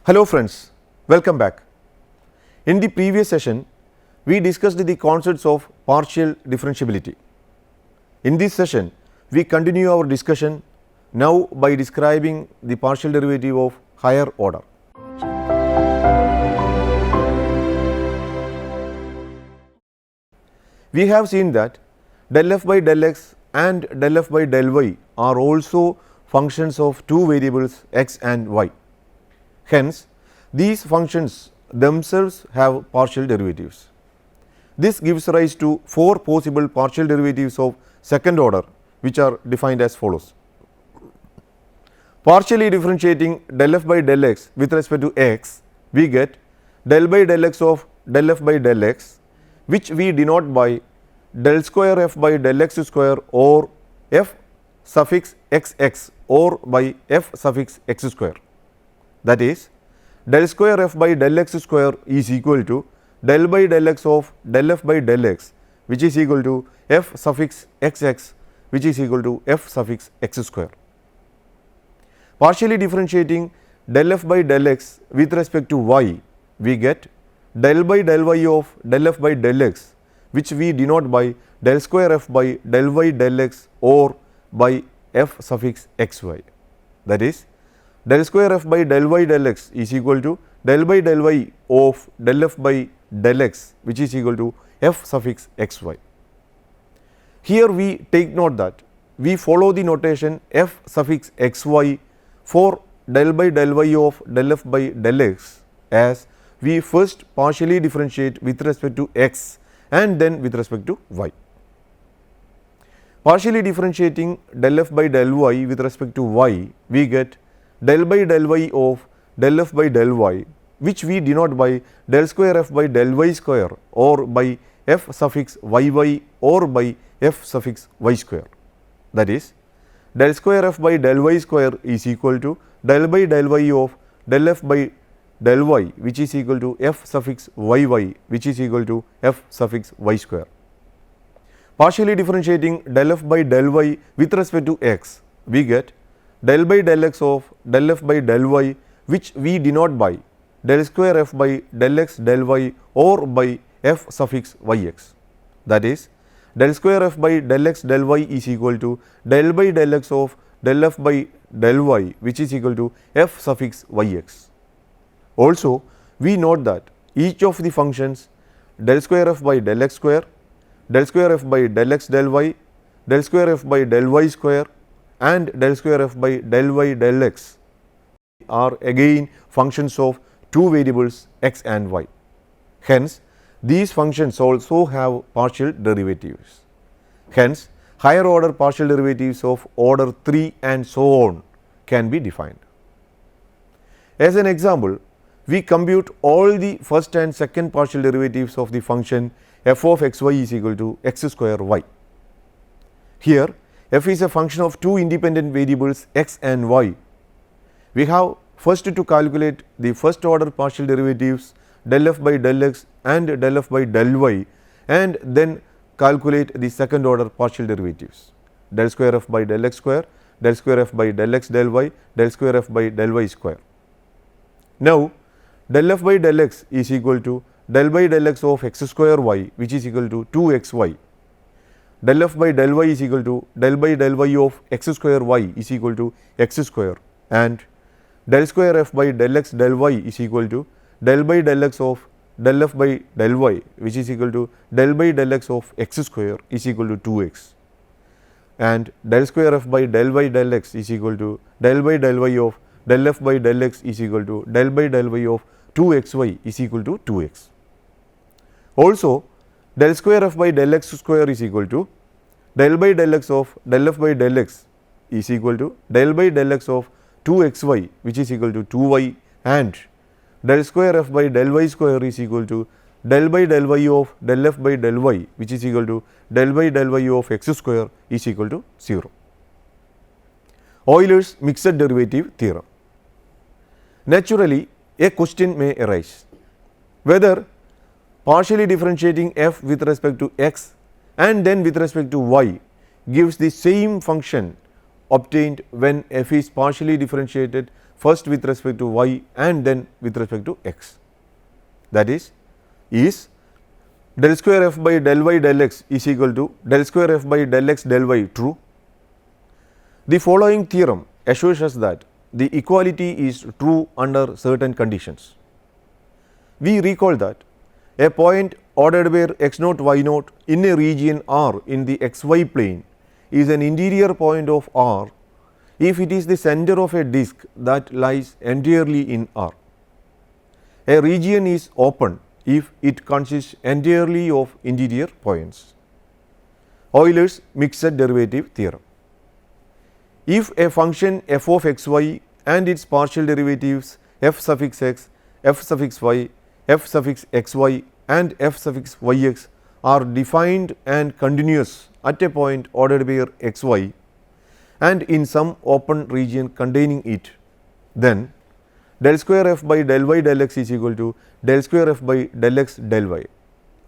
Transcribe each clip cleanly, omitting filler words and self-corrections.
Hello friends, welcome back. In the previous session, we discussed the concepts of partial differentiability. In this session, we continue our discussion now by describing the partial derivative of higher order. We have seen that del f by del x and del f by del y are also functions of two variables x and y. Hence, these functions themselves have partial derivatives. This gives rise to four possible partial derivatives of second order, which are defined as follows. Partially differentiating del f by del x with respect to x, we get del by del x of del f by del x, which we denote by del square f by del x square or f suffix xx or by f suffix x square. That is, del square f by del x square is equal to del by del x of del f by del x, which is equal to f suffix xx, which is equal to f suffix x square. Partially differentiating del f by del x with respect to y, we get del by del y of del f by del x, which we denote by del square f by del y del x or by f suffix xy. That is, del square f by del y del x is equal to del by del y of del f by del x, which is equal to f suffix xy. Here we take note that we follow the notation f suffix xy for del by del y of del f by del x, as we first partially differentiate with respect to x and then with respect to y. Partially differentiating del f by del y with respect to y, we get del by del y of del f by del y, which we denote by del square f by del y square or by f suffix yy or by f suffix y square. That is, del square f by del y square is equal to del by del y of del f by del y, which is equal to f suffix yy, which is equal to f suffix y square. Partially differentiating del f by del y with respect to x, we get del by del x of del f by del y, which we denote by del square f by del x del y or by f suffix yx. That is, del square f by del x del y is equal to del by del x of del f by del y, which is equal to f suffix yx. Also, we note that each of the functions del square f by del x square, del square f by del x del y, del square f by del y square and del square f by del y del x are again functions of two variables x and y. Hence, these functions also have partial derivatives. Hence, higher order partial derivatives of order 3 and so on can be defined. As an example, we compute all the first and second partial derivatives of the function f of xy is equal to x square y. Here, f is a function of two independent variables x and y. We have first to calculate the first order partial derivatives del f by del x and del f by del y, and then calculate the second order partial derivatives del square f by del x square, del square f by del x del y, del square f by del y square. Now, del f by del x is equal to del by del x of x square y, which is equal to 2xy. Del f by del y is equal to del by del y of x square y is equal to x square, and del square f by del x del y is equal to del by del x of del f by del y, which is equal to del by del x of x square is equal to 2x, and del square f by del y del x is equal to del by del y of del f by del x is equal to del by del y of 2xy is equal to 2x. Also, del square f by del x square is equal to del by del x of del f by del x is equal to del by del x of 2xy, which is equal to 2y, and del square f by del y square is equal to del by del y of del f by del y, which is equal to del by del y of x square is equal to 0. Euler's mixed derivative theorem. Naturally, a question may arise whether partially differentiating f with respect to x and then with respect to y gives the same function obtained when f is partially differentiated first with respect to y and then with respect to x. That is del square f by del y del x is equal to del square f by del x del y true? The following theorem assures us that the equality is true under certain conditions. We recall that a point ordered where x naught y naught in a region R in the xy plane is an interior point of R if it is the center of a disk that lies entirely in R. A region is open if it consists entirely of interior points. Euler's mixed derivative theorem. If a function f of x y and its partial derivatives f suffix x, f suffix y, f suffix x y and f suffix y x are defined and continuous at a point ordered where x y and in some open region containing it, then del square f by del y del x is equal to del square f by del x del y,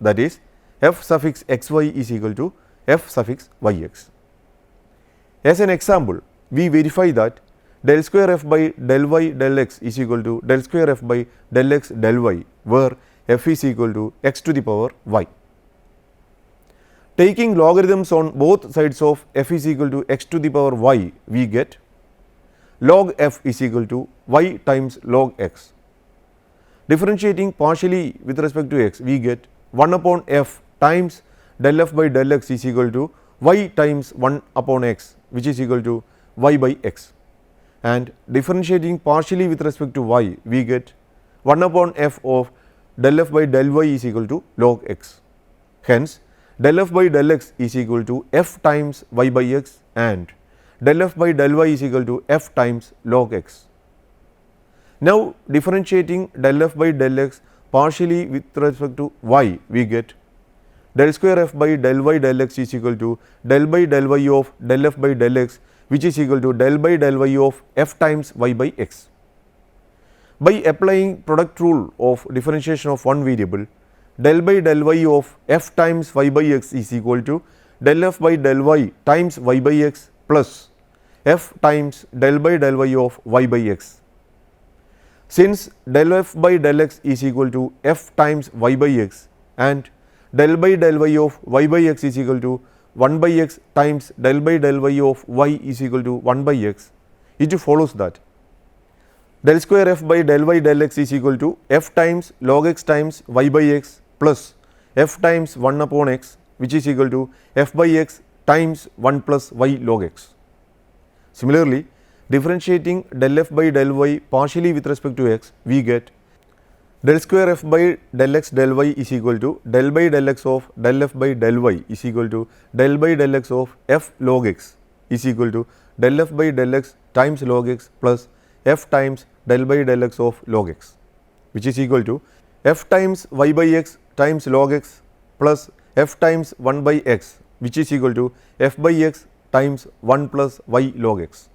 that is f suffix x y is equal to f suffix y x. As an example, we verify that del square f by del y del x is equal to del square f by del x del y, where f is equal to x to the power y. Taking logarithms on both sides of f is equal to x to the power y, we get log f is equal to y times log x. Differentiating partially with respect to x, we get 1 upon f times del f by del x is equal to y times 1 upon x, which is equal to y by x. And differentiating partially with respect to y, we get 1 upon f of del f by del y is equal to log x. Hence, del f by del x is equal to f times y by x and del f by del y is equal to f times log x. Now, differentiating del f by del x partially with respect to y, we get del square f by del y del x is equal to del by del y of del f by del x, which is equal to del by del y of f times y by x. By applying product rule of differentiation of one variable, del by del y of f times y by x is equal to del f by del y times y by x plus f times del by del y of y by x. Since del f by del x is equal to f times y by x and del by del y of y by x is equal to 1 by x times del by del y of y is equal to 1 by x, it follows that del square f by del y del x is equal to f times log x times y by x plus f times 1 upon x, which is equal to f by x times 1 plus y log x. Similarly, differentiating del f by del y partially with respect to x, we get del square f by del x del y is equal to del by del x of del f by del y is equal to del by del x of f log x is equal to del f by del x times log x plus f times del by del x of log x, which is equal to f times y by x times log x plus f times 1 by x, which is equal to f by x times 1 plus y log x.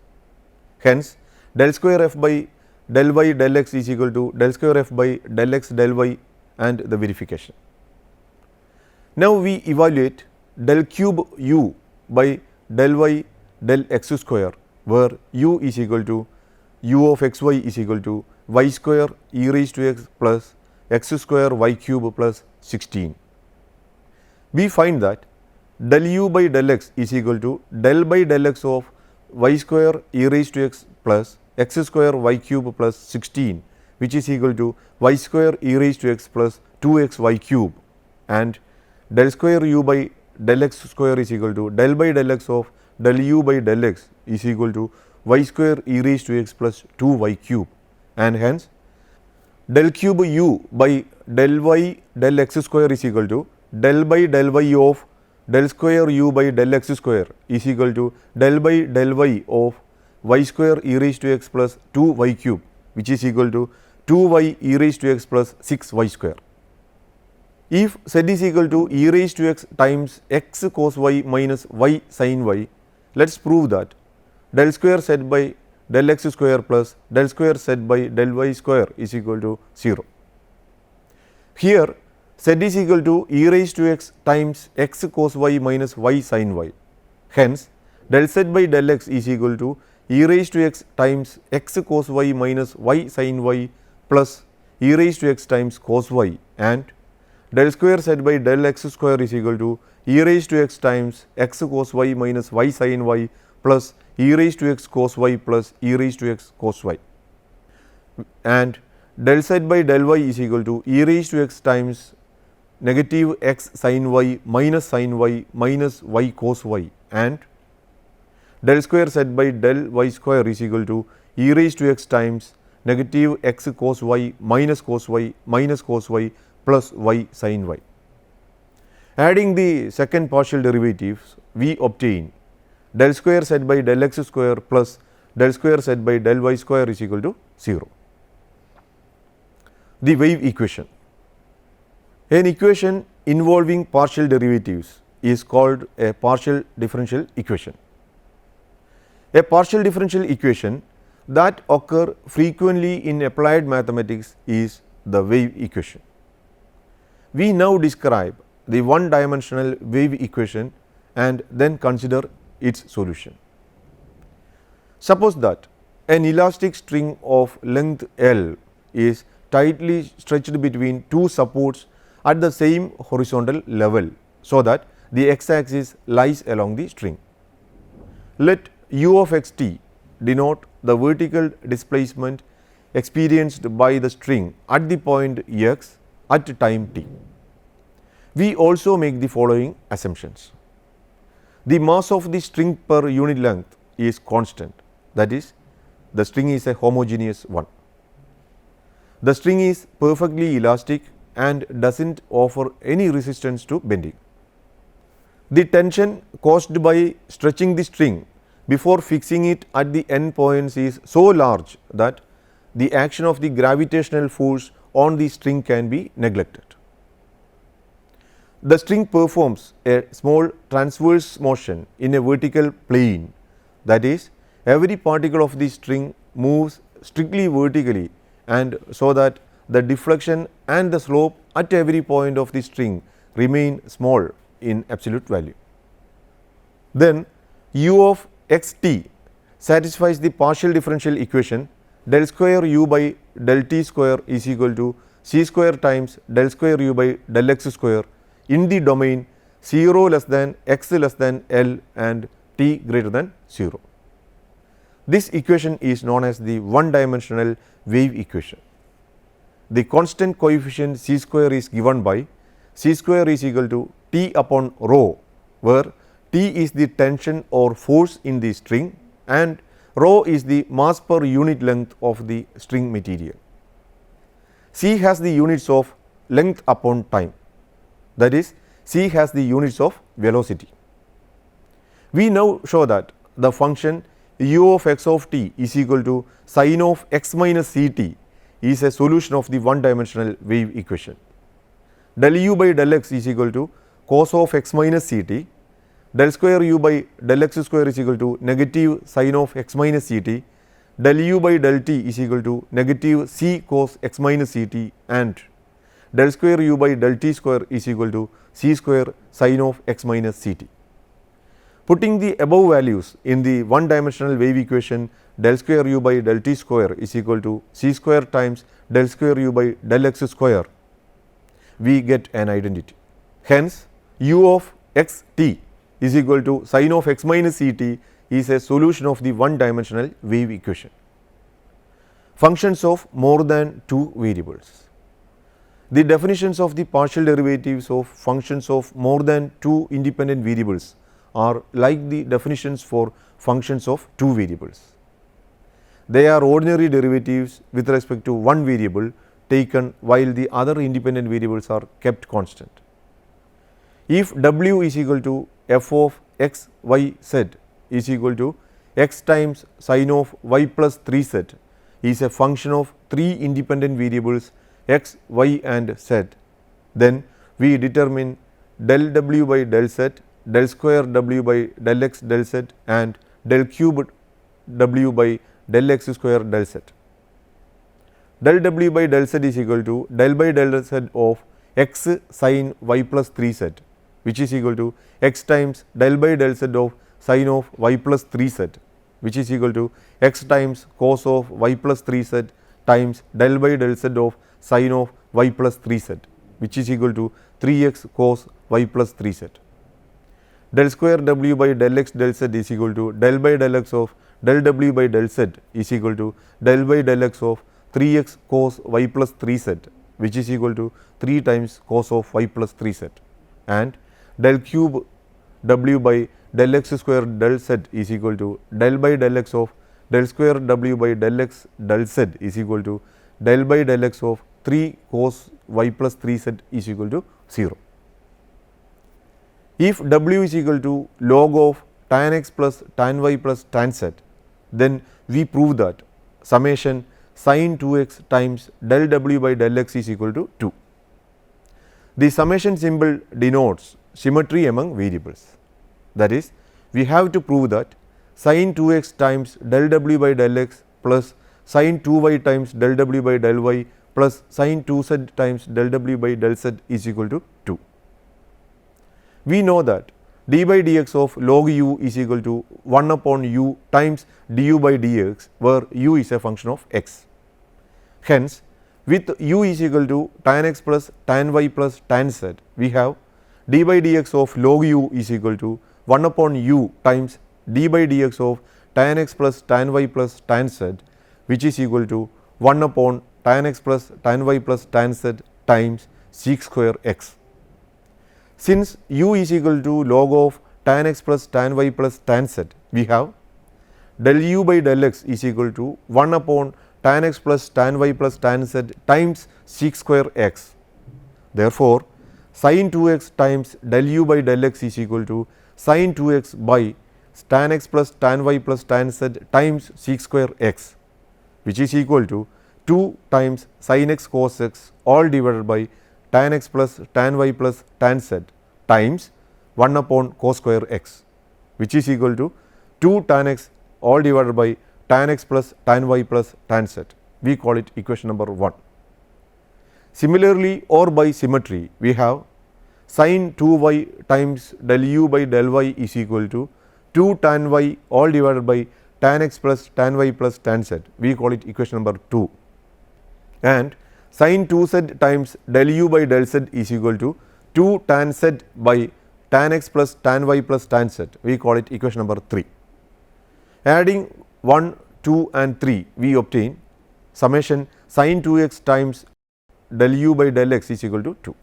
Hence, del square f by del y del x is equal to del square f by del x del y and the verification. Now, we evaluate del cube u by del y del x square, where u is equal to u of x y is equal to y square e raised to x plus x square y cube plus 16. We find that del u by del x is equal to del by del x of y square e raised to x plus x square y cube plus 16, which is equal to y square e raised to x plus 2x y cube, and del square u by del x square is equal to del by del x of del u by del x is equal to y square e raised to x plus 2 y cube, and hence del cube u by del y del x square is equal to del by del y of del square u by del x square is equal to del by del y of y square e raised to x plus 2 y cube, which is equal to 2 y e raised to x plus 6 y square. If z is equal to e raised to x times x cos y minus y sin y, let us prove that del square z by del x square plus del square z by del y square is equal to 0. Here z is equal to e raised to x times x cos y minus y sin y. Hence, del z by del x is equal to e raised to x times x cos y minus y sin y plus e raised to x times cos y, and del square z by del x square is equal to e raised to x times x cos y minus y sin y plus e raised to x cos y plus e raised to x cos y, and del z by del y is equal to e raised to x times negative x sin y minus y cos y, and del square z by del y square is equal to e raised to x times negative x cos y minus cos y plus y sin y. Adding the second partial derivatives, we obtain del square z by del x square plus del square z by del y square is equal to 0. The wave equation. An equation involving partial derivatives is called a partial differential equation. A partial differential equation that occur frequently in applied mathematics is the wave equation. We now describe the one dimensional wave equation and then consider its solution. Suppose that an elastic string of length L is tightly stretched between two supports at the same horizontal level, so that the x axis lies along the string. Let u of x t denote the vertical displacement experienced by the string at the point x at time t. We also make the following assumptions. The mass of the string per unit length is constant, that is, the string is a homogeneous one. The string is perfectly elastic and does not offer any resistance to bending. The tension caused by stretching the string before fixing it at the end points is so large that the action of the gravitational force on the string can be neglected. The string performs a small transverse motion in a vertical plane, that is, every particle of the string moves strictly vertically, and so that the deflection and the slope at every point of the string remain small in absolute value. Then u of x t satisfies the partial differential equation del square u by del t square is equal to c square times del square u by del x square in the domain 0 less than x less than L and t greater than 0. This equation is known as the one dimensional wave equation. The constant coefficient c square is given by c square is equal to t upon rho, where t is the tension or force in the string and rho is the mass per unit length of the string material. C has the units of length upon time, that is, C has the units of velocity. We now show that the function u of x of t is equal to sin of x minus c t is a solution of the one dimensional wave equation. Del u by del x is equal to cos of x minus c t, del square u by del x square is equal to negative sin of x minus c t, del u by del t is equal to negative c cos x minus c t, and del square u by del t square is equal to c square sin of x minus c t. Putting the above values in the one dimensional wave equation, del square u by del t square is equal to c square times del square u by del x square, we get an identity. Hence, u of x t is equal to sin of x minus c t is a solution of the one dimensional wave equation. Functions of more than two variables. The definitions of the partial derivatives of functions of more than two independent variables are like the definitions for functions of two variables. They are ordinary derivatives with respect to one variable taken while the other independent variables are kept constant. If w is equal to f of x y z is equal to x times sin of y plus 3z is a function of three independent variables x, y and z, then we determine del w by del z, del square w by del x del z and del cube w by del x square del z. Del w by del z is equal to del by del z of x sin y plus 3z, which is equal to x times del by del z of sin of y plus 3z, which is equal to x times cos of y plus 3z times del by del z of sin of y plus 3z, which is equal to 3x cos y plus 3z. Del square w by del x del z is equal to del by del x of del w by del z is equal to del by del x of 3x cos y plus 3z, which is equal to 3 times cos of y plus 3z, and del cube w by del x square del z is equal to del by del x of del square w by del x del z is equal to del by del x of 3 cos y plus 3z is equal to 0. If w is equal to log of tan x plus tan y plus tan z, then we prove that summation sin 2x times del w by del x is equal to 2. The summation symbol denotes symmetry among variables. That is, we have to prove that sin 2x times del w by del x plus sin 2y times del w by del y plus sin 2z times del w by del z is equal to 2. We know that d by dx of log u is equal to 1 upon u times du by dx, where u is a function of x. Hence, with u is equal to tan x plus tan y plus tan z, we have d by dx of log u is equal to 1 upon u times d by dx of tan x plus tan y plus tan z, which is equal to 1 upon tan x plus tan y plus tan z times sec square x. Since u is equal to log of tan x plus tan y plus tan z, we have del u by del x is equal to 1 upon tan x plus tan y plus tan z times sec square x. Therefore, sin 2x times del u by del x is equal to sin 2x by tan x plus tan y plus tan z times sec square x, which is equal to 2 times sin x cos x all divided by tan x plus tan y plus tan z times 1 upon cos square x, which is equal to 2 tan x all divided by tan x plus tan y plus tan z. We call it equation number 1. Similarly, or by symmetry, we have sin 2y times del u by del y is equal to 2 tan y all divided by tan x plus tan y plus tan z. We call it equation number 2. And sin 2z times del u by del z is equal to 2 tan z by tan x plus tan y plus tan z. We call it equation number 3. Adding 1, 2 and 3, we obtain summation sin 2x times del u by del x is equal to 2.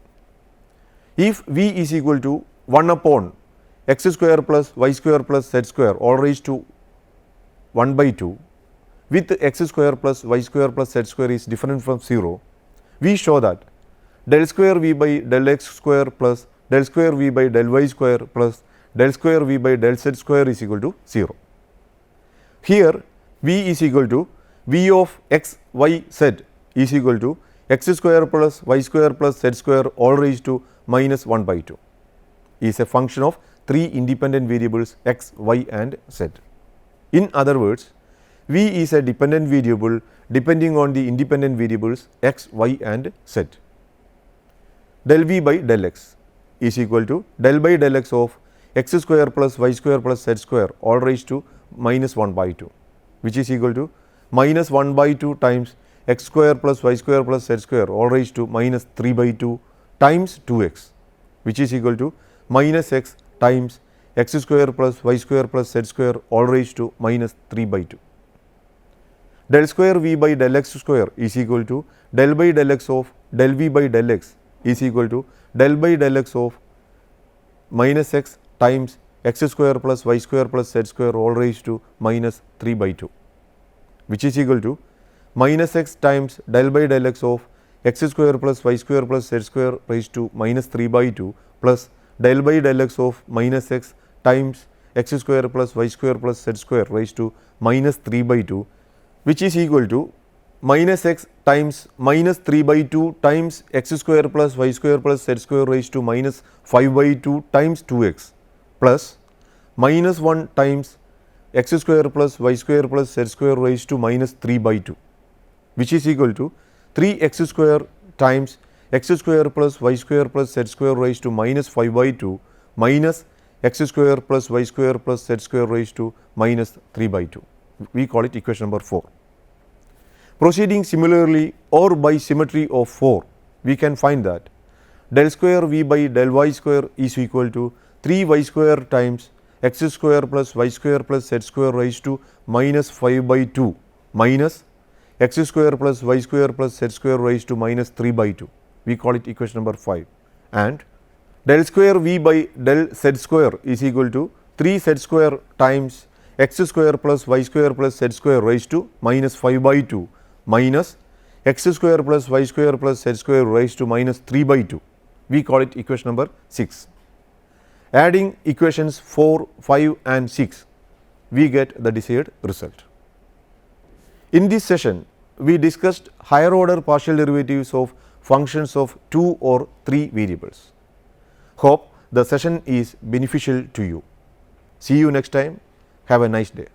If v is equal to 1 upon x square plus y square plus z square all raised to 1 by 2, with x square plus y square plus z square is different from 0, we show that del square v by del x square plus del square v by del y square plus del square v by del z square is equal to 0. Here v is equal to v of x y z is equal to x square plus y square plus z square all raised to minus 1 by 2 is a function of 3 independent variables x, y and z. In other words, v is a dependent variable depending on the independent variables x, y and z. Del v by del x is equal to del by del x of x square plus y square plus z square all raised to minus 1 by 2, which is equal to minus 1 by 2 times x square plus y square plus z square all raised to minus 3 by 2 times 2x, which is equal to minus x times x square plus y square plus z square all raised to minus 3 by 2. Del square v by del x square is equal to del by del x of del v by del x is equal to del by del x of minus x times x square plus y square plus z square all raised to minus 3 by 2, which is equal to minus x times del by del x of x square plus y square plus z square raised to minus 3 by 2 plus del by del x of minus x times x square plus y square plus z square raised to minus 3 by 2, which is equal to minus x times minus 3 by 2 times x square plus y square plus z square raised to minus 5 by 2 times 2x plus minus 1 times x square plus y square plus z square raised to minus 3 by 2, which is equal to 3x square times x square plus y square plus z square raised to minus 5 by 2 minus x square plus y square plus z square raised to minus 3 by 2. We call it equation number 4. Proceeding similarly or by symmetry of 4, we can find that del square v by del y square is equal to 3y square times x square plus y square plus z square raised to minus 5 by 2 minus x square plus y square plus z square raised to minus 3 by 2. We call it equation number 5. And del square v by del z square is equal to 3z square times x square plus y square plus z square raised to minus 5 by 2 minus x square plus y square plus z square raised to minus 3 by 2. We call it equation number 6. Adding equations 4, 5 and 6, we get the desired result. In this session, we discussed higher order partial derivatives of functions of 2 or 3 variables. Hope the session is beneficial to you. See you next time. Have a nice day.